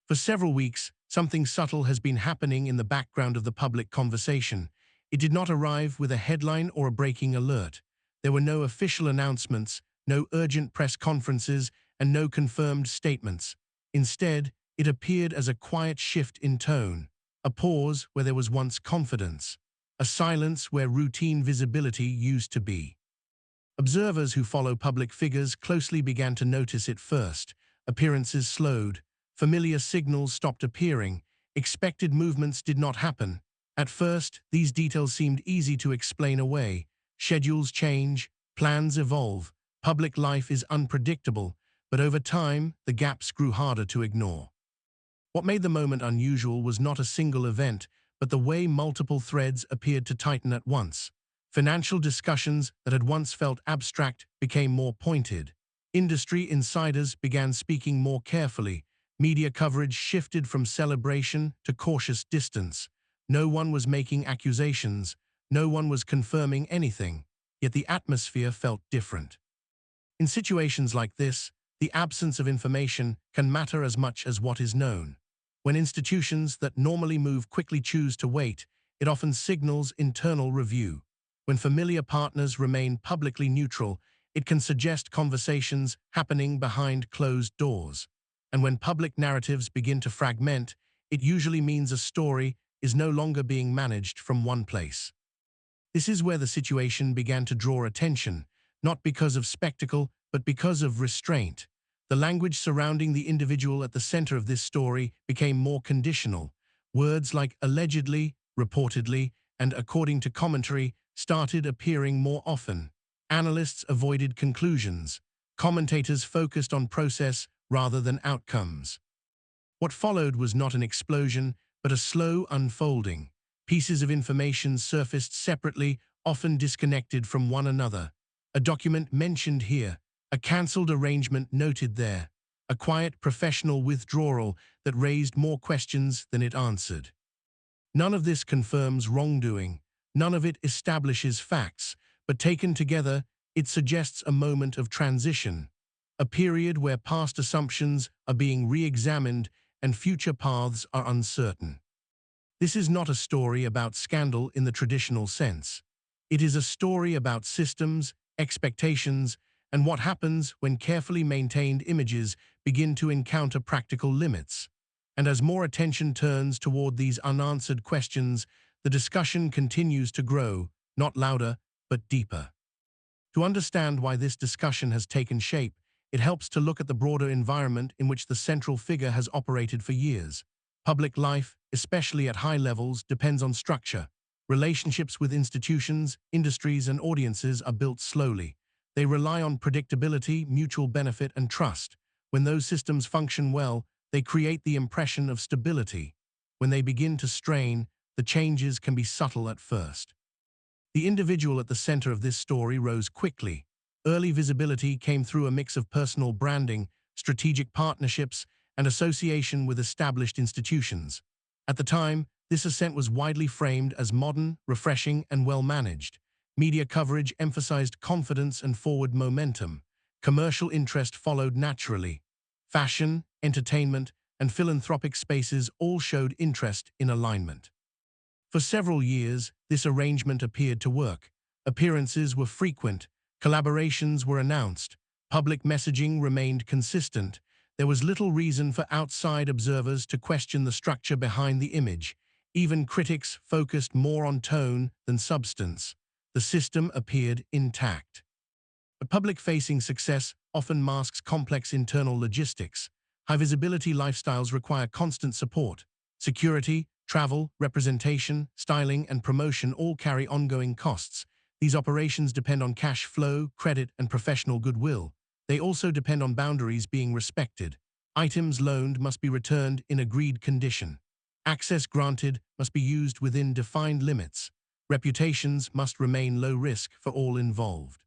For several weeks, something subtle has been happening in the background of the public conversation. It did not arrive with a headline or a breaking alert. There were no official announcements, no urgent press conferences, and no confirmed statements. Instead, it appeared as a quiet shift in tone, a pause where there was once confidence, a silence where routine visibility used to be. Observers who follow public figures closely began to notice it first. Appearances slowed, familiar signals stopped appearing, expected movements did not happen. At first, these details seemed easy to explain away. Schedules change, plans evolve, public life is unpredictable, but over time, the gaps grew harder to ignore. What made the moment unusual was not a single event, but the way multiple threads appeared to tighten at once. Financial discussions that had once felt abstract became more pointed. Industry insiders began speaking more carefully. Media coverage shifted from celebration to cautious distance. No one was making accusations. No one was confirming anything. Yet the atmosphere felt different. In situations like this, the absence of information can matter as much as what is known. When institutions that normally move quickly choose to wait, it often signals internal review. When familiar partners remain publicly neutral, it can suggest conversations happening behind closed doors. And when public narratives begin to fragment, it usually means a story is no longer being managed from one place. This is where the situation began to draw attention, not because of spectacle, but because of restraint. The language surrounding the individual at the center of this story became more conditional. Words like allegedly, reportedly, and according to commentary started appearing more often. Analysts avoided conclusions. Commentators focused on process rather than outcomes. What followed was not an explosion, but a slow unfolding. Pieces of information surfaced separately, often disconnected from one another. A document mentioned here, a cancelled arrangement noted there, a quiet professional withdrawal that raised more questions than it answered. None of this confirms wrongdoing. None of it establishes facts, but taken together, it suggests a moment of transition, a period where past assumptions are being re-examined and future paths are uncertain. This is not a story about scandal in the traditional sense. It is a story about systems, expectations, and what happens when carefully maintained images begin to encounter practical limits. And as more attention turns toward these unanswered questions, the discussion continues to grow, not louder, but deeper. To understand why this discussion has taken shape, it helps to look at the broader environment in which the central figure has operated for years. Public life, especially at high levels, depends on structure. Relationships with institutions, industries, and audiences are built slowly. They rely on predictability, mutual benefit, and trust. When those systems function well, they create the impression of stability. When they begin to strain, the changes can be subtle at first. The individual at the center of this story rose quickly. Early visibility came through a mix of personal branding, strategic partnerships, and association with established institutions. At the time, this ascent was widely framed as modern, refreshing, and well-managed. Media coverage emphasized confidence and forward momentum. Commercial interest followed naturally. Fashion, entertainment, and philanthropic spaces all showed interest in alignment. For several years, this arrangement appeared to work. Appearances were frequent, collaborations were announced, public messaging remained consistent. There was little reason for outside observers to question the structure behind the image. Even critics focused more on tone than substance. The system appeared intact. But public-facing success often masks complex internal logistics. High-visibility lifestyles require constant support. Security, travel, representation, styling, and promotion all carry ongoing costs. These operations depend on cash flow, credit, and professional goodwill. They also depend on boundaries being respected. Items loaned must be returned in agreed condition. Access granted must be used within defined limits. Reputations must remain low risk for all involved.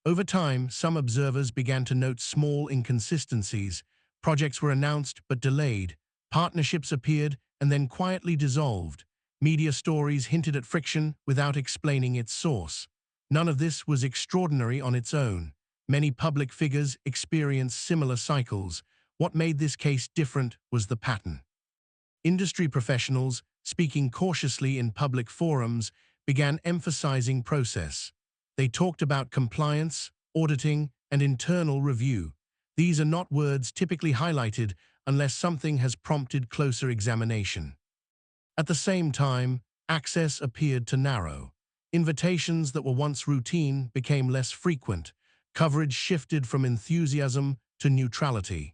Over time, some observers began to note small inconsistencies. Projects were announced but delayed. Partnerships appeared and then quietly dissolved. Media stories hinted at friction without explaining its source. None of this was extraordinary on its own. Many public figures experienced similar cycles. What made this case different was the pattern. Industry professionals, speaking cautiously in public forums, began emphasizing process. They talked about compliance, auditing, and internal review. These are not words typically highlighted unless something has prompted closer examination. At the same time, access appeared to narrow. Invitations that were once routine became less frequent. Coverage shifted from enthusiasm to neutrality.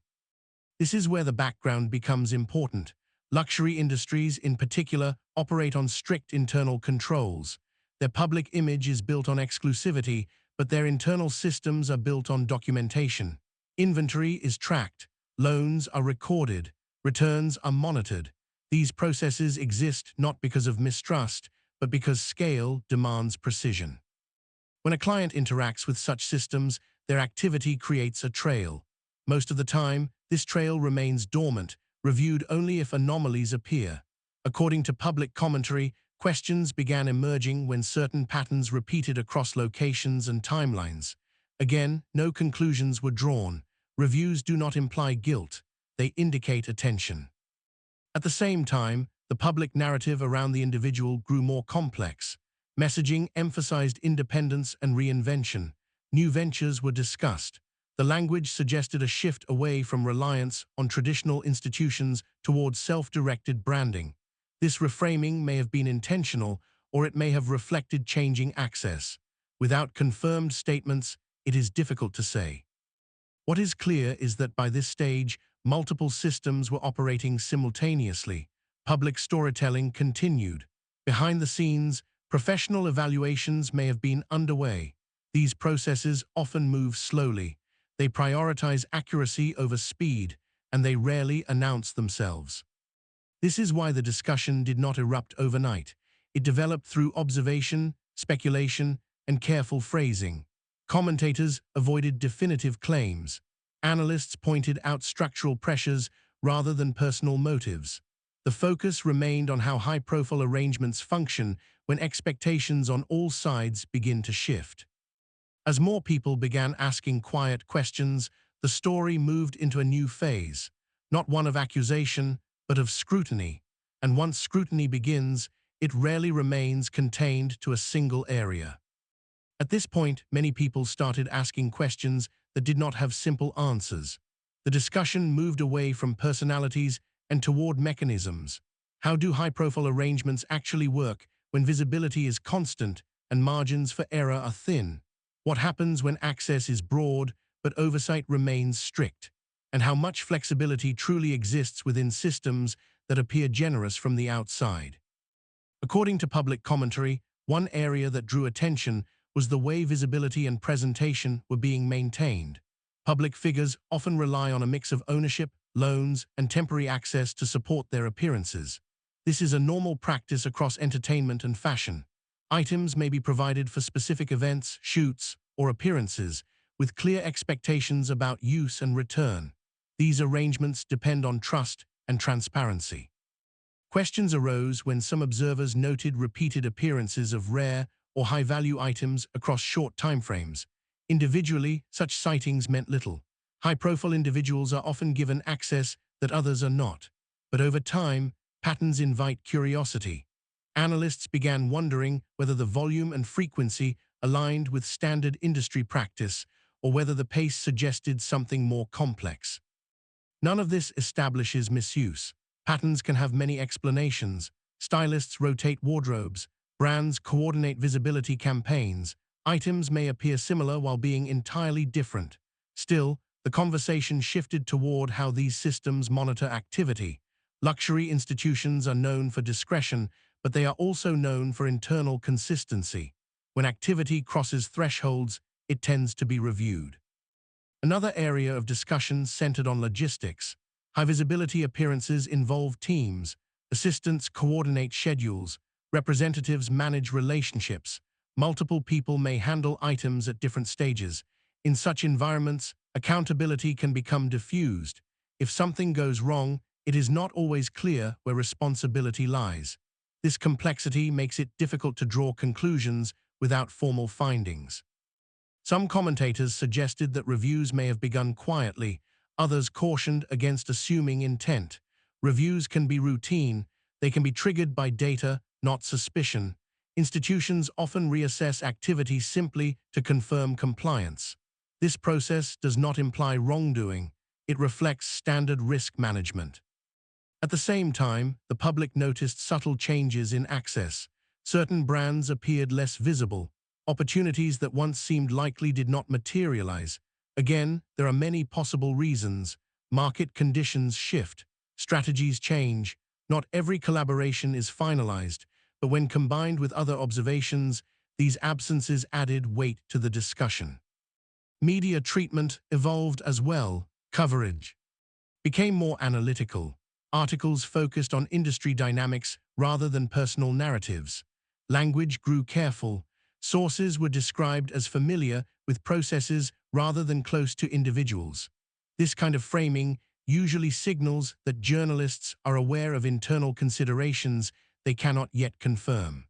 This is where the background becomes important. Luxury industries, in particular, operate on strict internal controls. Their public image is built on exclusivity, but their internal systems are built on documentation. Inventory is tracked, loans are recorded, returns are monitored. These processes exist not because of mistrust, but because scale demands precision. When a client interacts with such systems, their activity creates a trail. Most of the time, this trail remains dormant, reviewed only if anomalies appear. According to public commentary, questions began emerging when certain patterns repeated across locations and timelines. Again, no conclusions were drawn. Reviews do not imply guilt, they indicate attention. At the same time, the public narrative around the individual grew more complex. Messaging emphasized independence and reinvention. New ventures were discussed. The language suggested a shift away from reliance on traditional institutions towards self-directed branding. This reframing may have been intentional, or it may have reflected changing access. Without confirmed statements, it is difficult to say. What is clear is that by this stage, multiple systems were operating simultaneously. Public storytelling continued. Behind the scenes, professional evaluations may have been underway. These processes often move slowly. They prioritize accuracy over speed, and they rarely announce themselves. This is why the discussion did not erupt overnight. It developed through observation, speculation, and careful phrasing. Commentators avoided definitive claims. Analysts pointed out structural pressures rather than personal motives. The focus remained on how high-profile arrangements function when expectations on all sides begin to shift. As more people began asking quiet questions, the story moved into a new phase, not one of accusation, but of scrutiny. And once scrutiny begins, it rarely remains contained to a single area. At this point, many people started asking questions that did not have simple answers. The discussion moved away from personalities and toward mechanisms. How do high-profile arrangements actually work when visibility is constant and margins for error are thin? What happens when access is broad but oversight remains strict? And how much flexibility truly exists within systems that appear generous from the outside? According to public commentary, one area that drew attention was the way visibility and presentation were being maintained. Public figures often rely on a mix of ownership, loans, and temporary access to support their appearances. This is a normal practice across entertainment and fashion. Items may be provided for specific events, shoots, or appearances, with clear expectations about use and return. These arrangements depend on trust and transparency. Questions arose when some observers noted repeated appearances of rare or high-value items across short timeframes. Individually, such sightings meant little. High-profile individuals are often given access that others are not. But over time, patterns invite curiosity. Analysts began wondering whether the volume and frequency aligned with standard industry practice or whether the pace suggested something more complex. None of this establishes misuse. Patterns can have many explanations. Stylists rotate wardrobes. Brands coordinate visibility campaigns. Items may appear similar while being entirely different. Still, the conversation shifted toward how these systems monitor activity. Luxury institutions are known for discretion, but they are also known for internal consistency. When activity crosses thresholds, it tends to be reviewed. Another area of discussion centered on logistics. High-visibility appearances involve teams. Assistants coordinate schedules. Representatives manage relationships. Multiple people may handle items at different stages. In such environments, accountability can become diffused. If something goes wrong, it is not always clear where responsibility lies. This complexity makes it difficult to draw conclusions without formal findings. Some commentators suggested that reviews may have begun quietly, Others cautioned against assuming intent. Reviews can be routine. They can be triggered by data, not suspicion. Institutions often reassess activity simply to confirm compliance. This process does not imply wrongdoing. It reflects standard risk management. At the same time, the public noticed subtle changes in access. Certain brands appeared less visible. Opportunities that once seemed likely did not materialize. Again, there are many possible reasons. Market conditions shift. Strategies change. Not every collaboration is finalized, but when combined with other observations, these absences added weight to the discussion. Media treatment evolved as well. Coverage became more analytical. Articles focused on industry dynamics rather than personal narratives. Language grew careful. Sources were described as familiar with processes rather than close to individuals. This kind of framing usually signals that journalists are aware of internal considerations they cannot yet confirm.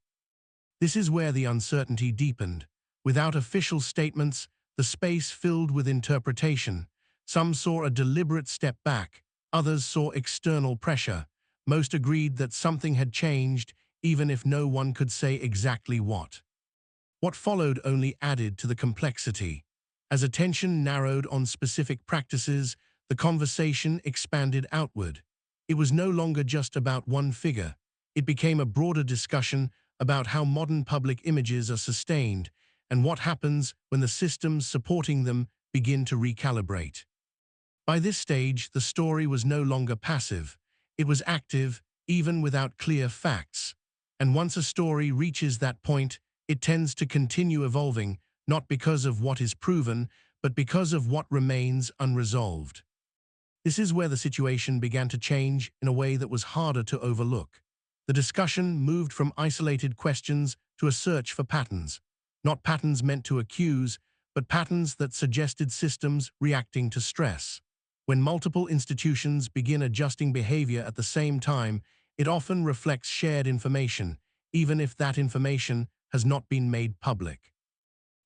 This is where the uncertainty deepened. Without official statements, the space filled with interpretation. Some saw a deliberate step back. Others saw external pressure. Most agreed that something had changed, even if no one could say exactly what. What followed only added to the complexity. As attention narrowed on specific practices, the conversation expanded outward. It was no longer just about one figure. It became a broader discussion about how modern public images are sustained and what happens when the systems supporting them begin to recalibrate. By this stage, the story was no longer passive. It was active, even without clear facts. And once a story reaches that point, it tends to continue evolving, not because of what is proven, but because of what remains unresolved. This is where the situation began to change in a way that was harder to overlook. The discussion moved from isolated questions to a search for patterns. Not patterns meant to accuse, but patterns that suggested systems reacting to stress. When multiple institutions begin adjusting behavior at the same time, it often reflects shared information, even if that information has not been made public.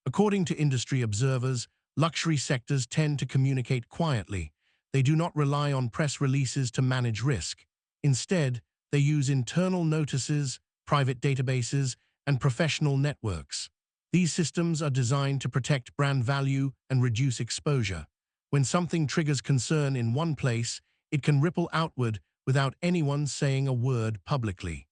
According to industry observers, luxury sectors tend to communicate quietly. They do not rely on press releases to manage risk. Instead, they use internal notices, private databases, and professional networks. These systems are designed to protect brand value and reduce exposure. When something triggers concern in one place, it can ripple outward without anyone saying a word publicly.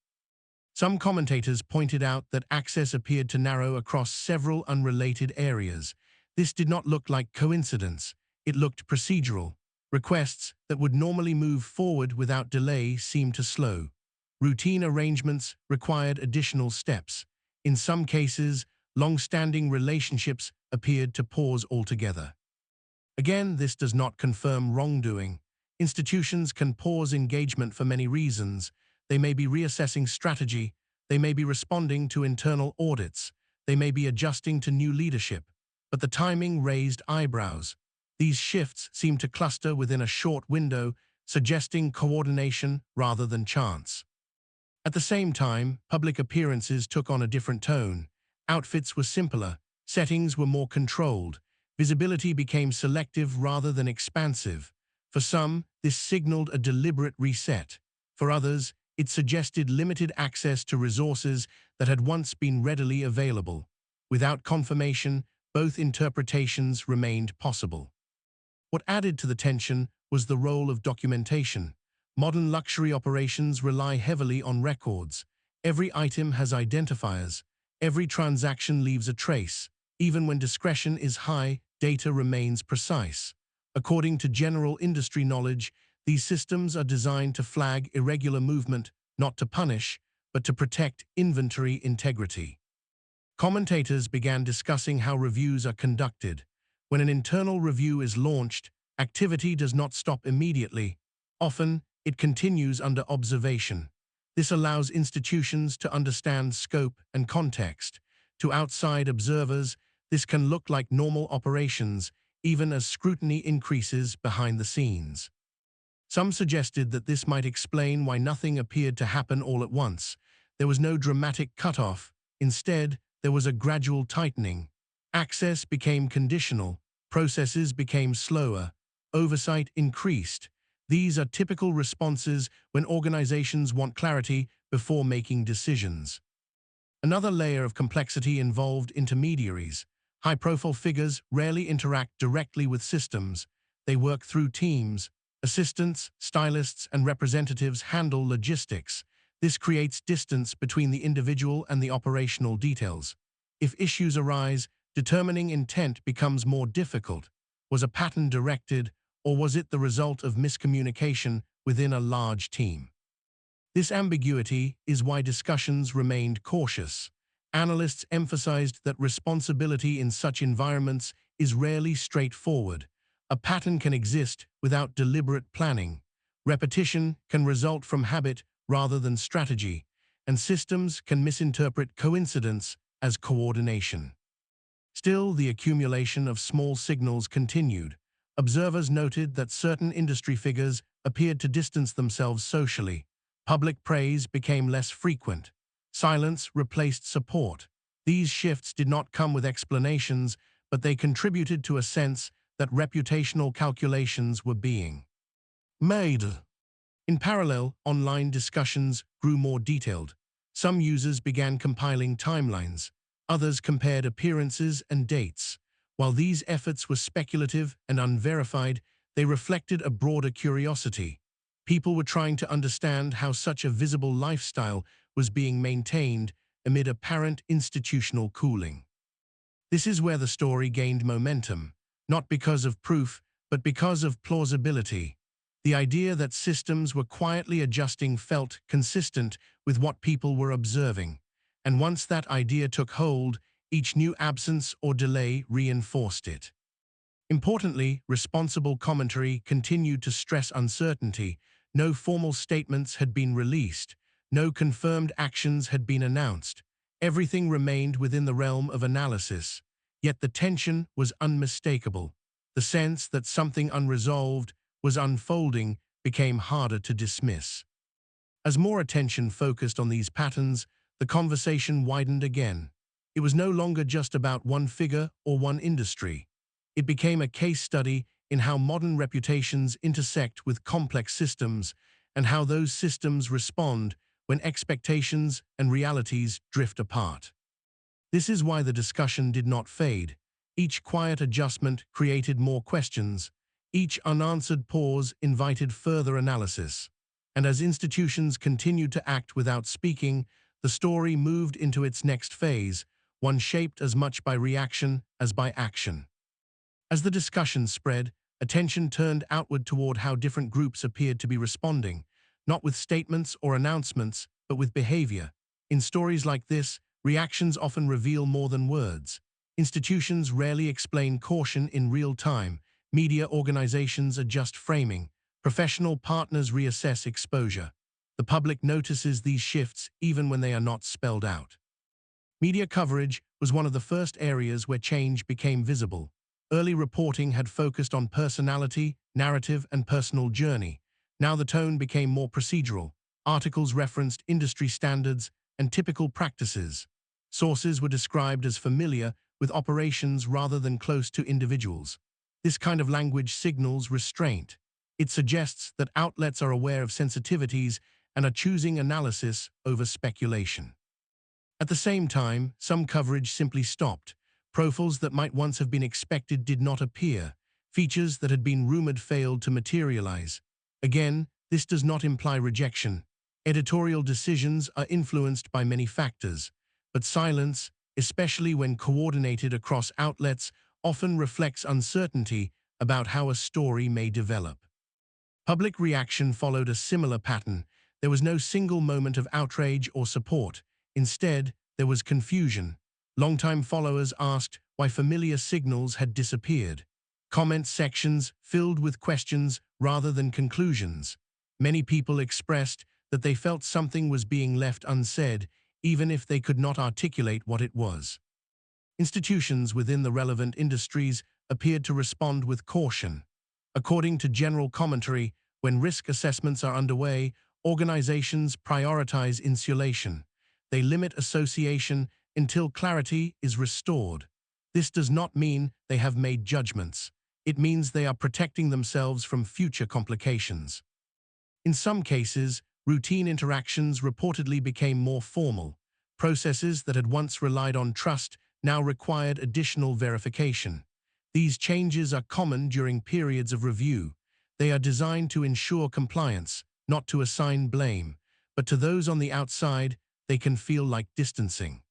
Some commentators pointed out that access appeared to narrow across several unrelated areas. This did not look like coincidence. It looked procedural. Requests that would normally move forward without delay seemed to slow. Routine arrangements required additional steps. In some cases, long-standing relationships appeared to pause altogether. Again, this does not confirm wrongdoing. Institutions can pause engagement for many reasons. They may be reassessing strategy. They may be responding to internal audits. They may be adjusting to new leadership. But the timing raised eyebrows. These shifts seem to cluster within a short window, suggesting coordination rather than chance. At the same time, public appearances took on a different tone. Outfits were simpler. Settings were more controlled. Visibility became selective rather than expansive. For some, this signaled a deliberate reset. For others, it suggested limited access to resources that had once been readily available. Without confirmation, both interpretations remained possible. What added to the tension was the role of documentation. Modern luxury operations rely heavily on records. Every item has identifiers. Every transaction leaves a trace. Even when discretion is high, data remains precise. According to general industry knowledge, these systems are designed to flag irregular movement, not to punish, but to protect inventory integrity. Commentators began discussing how reviews are conducted. When an internal review is launched, activity does not stop immediately. Often, it continues under observation. This allows institutions to understand scope and context. To outside observers, this can look like normal operations, even as scrutiny increases behind the scenes. Some suggested that this might explain why nothing appeared to happen all at once. There was no dramatic cutoff. Instead, there was a gradual tightening. Access became conditional. Processes became slower. oversight increased. These are typical responses when organizations want clarity before making decisions. Another layer of complexity involved intermediaries. High-profile figures rarely interact directly with systems. They work through teams. Assistants, stylists, and representatives handle logistics. This creates distance between the individual and the operational details. If issues arise, determining intent becomes more difficult. Was a pattern directed, or was it the result of miscommunication within a large team? This ambiguity is why discussions remained cautious. Analysts emphasized that responsibility in such environments is rarely straightforward. A pattern can exist without deliberate planning. Repetition can result from habit rather than strategy, and systems can misinterpret coincidence as coordination. Still, the accumulation of small signals continued. Observers noted that certain industry figures appeared to distance themselves socially. Public praise became less frequent. Silence replaced support. These shifts did not come with explanations, but they contributed to a sense that reputational calculations were being made. In parallel, online discussions grew more detailed. Some users began compiling timelines. Others compared appearances and dates. While these efforts were speculative and unverified, they reflected a broader curiosity. People were trying to understand how such a visible lifestyle was being maintained amid apparent institutional cooling. This is where the story gained momentum, not because of proof, but because of plausibility. The idea that systems were quietly adjusting felt consistent with what people were observing, and once that idea took hold, each new absence or delay reinforced it. Importantly, responsible commentary continued to stress uncertainty. No formal statements had been released. No confirmed actions had been announced. Everything remained within the realm of analysis. Yet the tension was unmistakable. The sense that something unresolved was unfolding became harder to dismiss. As more attention focused on these patterns, the conversation widened again. It was no longer just about one figure or one industry. It became a case study in how modern reputations intersect with complex systems and how those systems respond when expectations and realities drift apart. This is why the discussion did not fade. Each quiet adjustment created more questions. Each unanswered pause invited further analysis. And as institutions continued to act without speaking, the story moved into its next phase, one shaped as much by reaction as by action. As the discussion spread, attention turned outward toward how different groups appeared to be responding, not with statements or announcements, but with behavior. In stories like this, reactions often reveal more than words. Institutions rarely explain caution in real time. Media organizations adjust framing. Professional partners reassess exposure. The public notices these shifts even when they are not spelled out. Media coverage was one of the first areas where change became visible. Early reporting had focused on personality, narrative, and personal journey. Now the tone became more procedural. Articles referenced industry standards and typical practices. Sources were described as familiar with operations rather than close to individuals. This kind of language signals restraint. It suggests that outlets are aware of sensitivities and are choosing analysis over speculation. At the same time, some coverage simply stopped. Profiles that might once have been expected did not appear. Features that had been rumored failed to materialize. Again, this does not imply rejection. Editorial decisions are influenced by many factors, but silence, especially when coordinated across outlets, often reflects uncertainty about how a story may develop. Public reaction followed a similar pattern. There was no single moment of outrage or support. Instead, there was confusion. Longtime followers asked why familiar signals had disappeared. Comment sections filled with questions rather than conclusions. Many people expressed that they felt something was being left unsaid, even if they could not articulate what it was. Institutions within the relevant industries appeared to respond with caution. According to general commentary, when risk assessments are underway, organizations prioritize insulation. They limit association until clarity is restored. This does not mean they have made judgments. It means they are protecting themselves from future complications. In some cases, routine interactions reportedly became more formal. Processes that had once relied on trust now required additional verification. These changes are common during periods of review. They are designed to ensure compliance, not to assign blame, but to those on the outside, they can feel like distancing.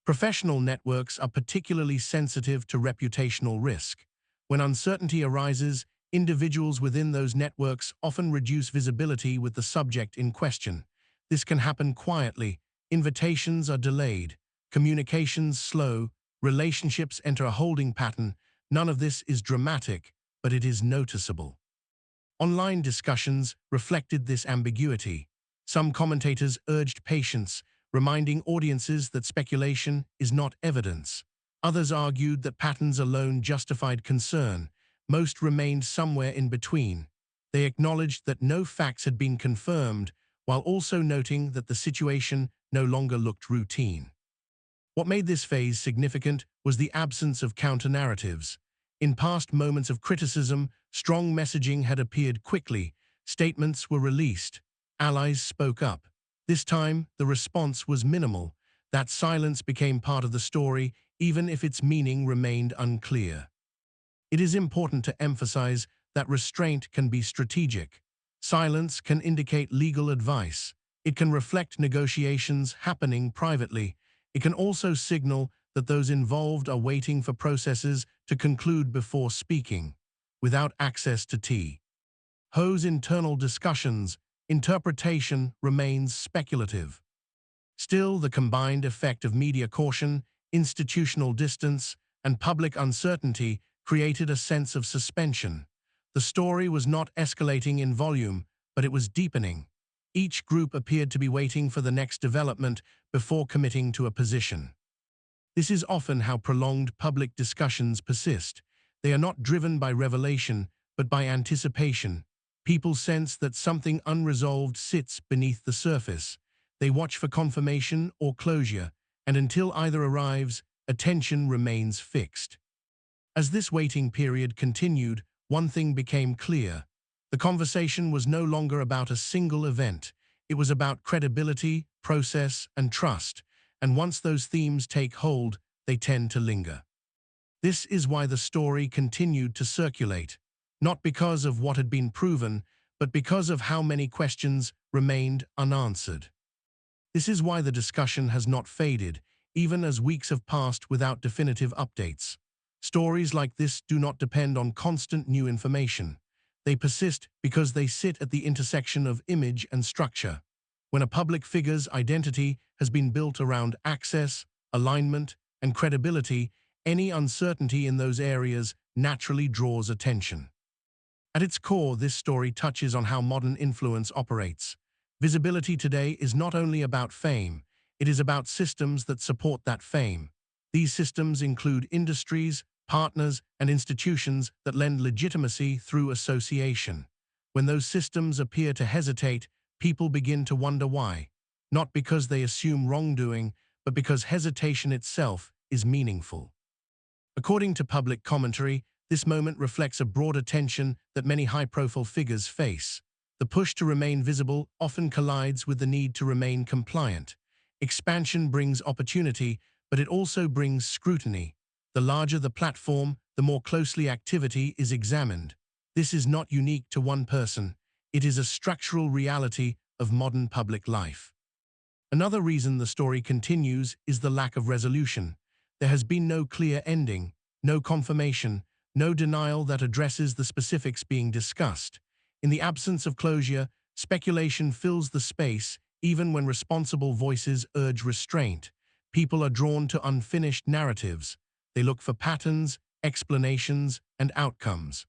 Professional networks are particularly sensitive to reputational risk. When uncertainty arises, individuals within those networks often reduce visibility with the subject in question. This can happen quietly. Invitations are delayed, communications slow, relationships enter a holding pattern. None of this is dramatic, but it is noticeable. Online discussions reflected this ambiguity. Some commentators urged patience, reminding audiences that speculation is not evidence. Others argued that patterns alone justified concern. Most remained somewhere in between. They acknowledged that no facts had been confirmed, while also noting that the situation no longer looked routine. What made this phase significant was the absence of counter-narratives. In past moments of criticism, strong messaging had appeared quickly. Statements were released. Allies spoke up. This time, the response was minimal. That silence became part of the story, even if its meaning remained unclear. It is important to emphasize that restraint can be strategic. Silence can indicate legal advice. It can reflect negotiations happening privately. It can also signal that those involved are waiting for processes to conclude before speaking, without access to tea. Ho's internal discussions, interpretation remains speculative. Still, the combined effect of media caution, institutional distance, and public uncertainty created a sense of suspension. The story was not escalating in volume, but it was deepening. Each group appeared to be waiting for the next development before committing to a position. This is often how prolonged public discussions persist. They are not driven by revelation, but by anticipation. People sense that something unresolved sits beneath the surface. They watch for confirmation or closure, and until either arrives, attention remains fixed. As this waiting period continued, one thing became clear. The conversation was no longer about a single event. It was about credibility, process, and trust, and once those themes take hold, they tend to linger. This is why the story continued to circulate, not because of what had been proven, but because of how many questions remained unanswered. This is why the discussion has not faded, even as weeks have passed without definitive updates. Stories like this do not depend on constant new information. They persist because they sit at the intersection of image and structure. When a public figure's identity has been built around access, alignment, and credibility, any uncertainty in those areas naturally draws attention. At its core, this story touches on how modern influence operates. Visibility today is not only about fame, it is about systems that support that fame. These systems include industries, partners, and institutions that lend legitimacy through association. When those systems appear to hesitate, people begin to wonder why. Not because they assume wrongdoing, but because hesitation itself is meaningful. According to public commentary, this moment reflects a broader tension that many high-profile figures face. The push to remain visible often collides with the need to remain compliant. Expansion brings opportunity, but it also brings scrutiny. The larger the platform, the more closely activity is examined. This is not unique to one person. It is a structural reality of modern public life. Another reason the story continues is the lack of resolution. There has been no clear ending, no confirmation, no denial that addresses the specifics being discussed. In the absence of closure, speculation fills the space, even when responsible voices urge restraint. People are drawn to unfinished narratives. They look for patterns, explanations, and outcomes.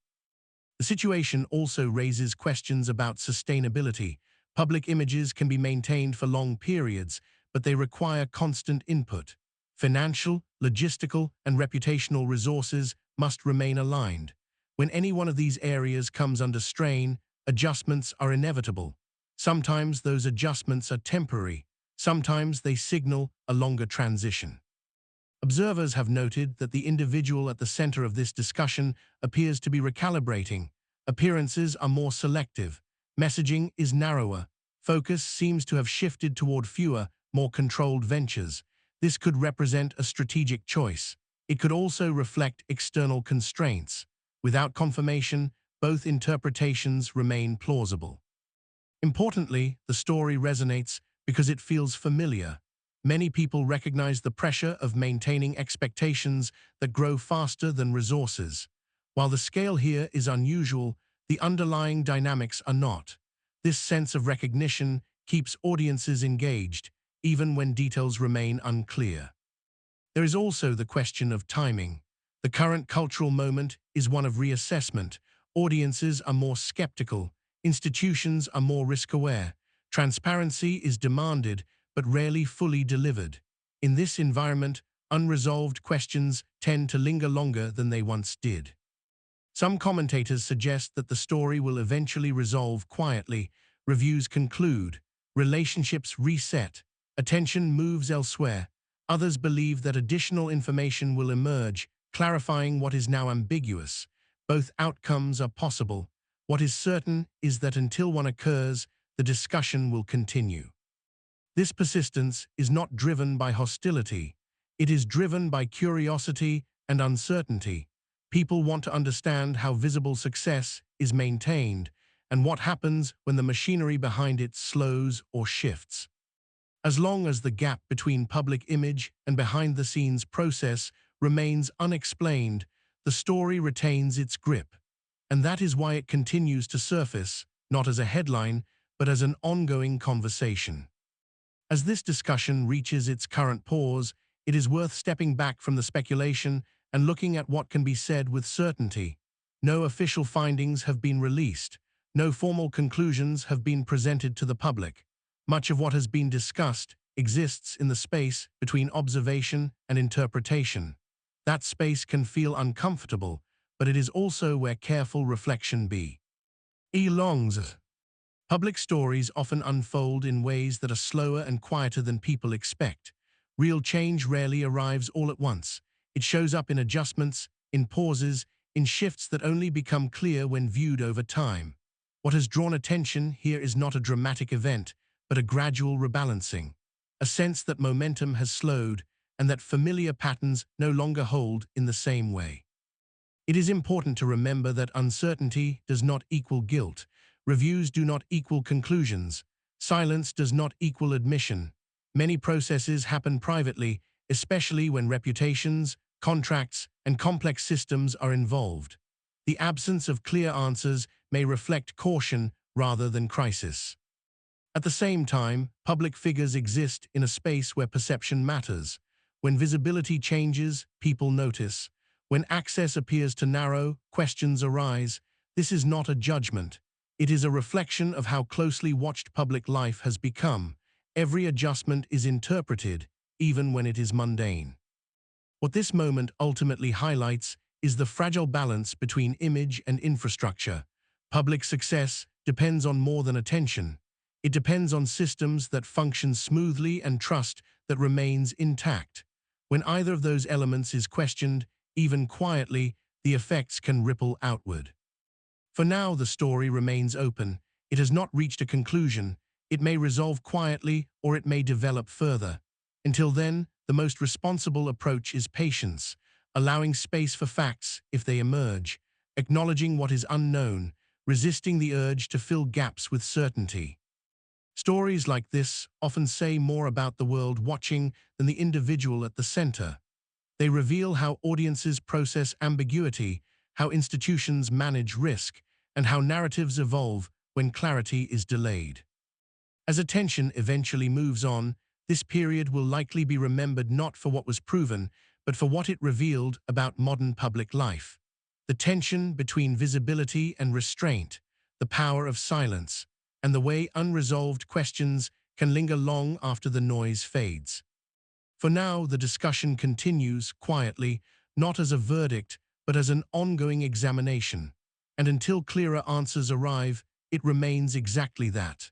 The situation also raises questions about sustainability. Public images can be maintained for long periods, but they require constant input. Financial, logistical, and reputational resources must remain aligned. When any one of these areas comes under strain, adjustments are inevitable. Sometimes those adjustments are temporary. Sometimes they signal a longer transition. Observers have noted that the individual at the center of this discussion appears to be recalibrating. Appearances are more selective. Messaging is narrower. Focus seems to have shifted toward fewer, more controlled ventures. This could represent a strategic choice. It could also reflect external constraints. Without confirmation, both interpretations remain plausible. Importantly, the story resonates because it feels familiar. Many people recognize the pressure of maintaining expectations that grow faster than resources. While the scale here is unusual, the underlying dynamics are not. This sense of recognition keeps audiences engaged, even when details remain unclear. There is also the question of timing. The current cultural moment is one of reassessment. Audiences are more skeptical. Institutions are more risk-aware. Transparency is demanded, but rarely fully delivered. In this environment, unresolved questions tend to linger longer than they once did. Some commentators suggest that the story will eventually resolve quietly. Reviews conclude, relationships reset, attention moves elsewhere. Others believe that additional information will emerge, clarifying what is now ambiguous. Both outcomes are possible. What is certain is that until one occurs, the discussion will continue. This persistence is not driven by hostility. It is driven by curiosity and uncertainty. People want to understand how visible success is maintained and what happens when the machinery behind it slows or shifts. As long as the gap between public image and behind-the-scenes process remains unexplained, the story retains its grip. And that is why it continues to surface, not as a headline, but as an ongoing conversation. As this discussion reaches its current pause, it is worth stepping back from the speculation and looking at what can be said with certainty. No official findings have been released. No formal conclusions have been presented to the public. Much of what has been discussed exists in the space between observation and interpretation. That space can feel uncomfortable, but it is also where careful reflection belongs. Public stories often unfold in ways that are slower and quieter than people expect. Real change rarely arrives all at once. It shows up in adjustments, in pauses, in shifts that only become clear when viewed over time. What has drawn attention here is not a dramatic event, but a gradual rebalancing. A sense that momentum has slowed and that familiar patterns no longer hold in the same way. It is important to remember that uncertainty does not equal guilt. Reviews do not equal conclusions. Silence does not equal admission. Many processes happen privately, especially when reputations, contracts, and complex systems are involved. The absence of clear answers may reflect caution rather than crisis. At the same time, public figures exist in a space where perception matters. When visibility changes, people notice. When access appears to narrow, questions arise. This is not a judgment. It is a reflection of how closely watched public life has become. Every adjustment is interpreted, even when it is mundane. What this moment ultimately highlights is the fragile balance between image and infrastructure. Public success depends on more than attention. It depends on systems that function smoothly and trust that remains intact. When either of those elements is questioned, even quietly, the effects can ripple outward. For now, the story remains open. It has not reached a conclusion. It may resolve quietly or it may develop further. Until then, the most responsible approach is patience, allowing space for facts if they emerge, acknowledging what is unknown, resisting the urge to fill gaps with certainty. Stories like this often say more about the world watching than the individual at the center. They reveal how audiences process ambiguity, how institutions manage risk, and how narratives evolve when clarity is delayed. As attention eventually moves on, this period will likely be remembered not for what was proven, but for what it revealed about modern public life. The tension between visibility and restraint, the power of silence, and the way unresolved questions can linger long after the noise fades. For now, the discussion continues quietly, not as a verdict, but as an ongoing examination. And until clearer answers arrive, it remains exactly that.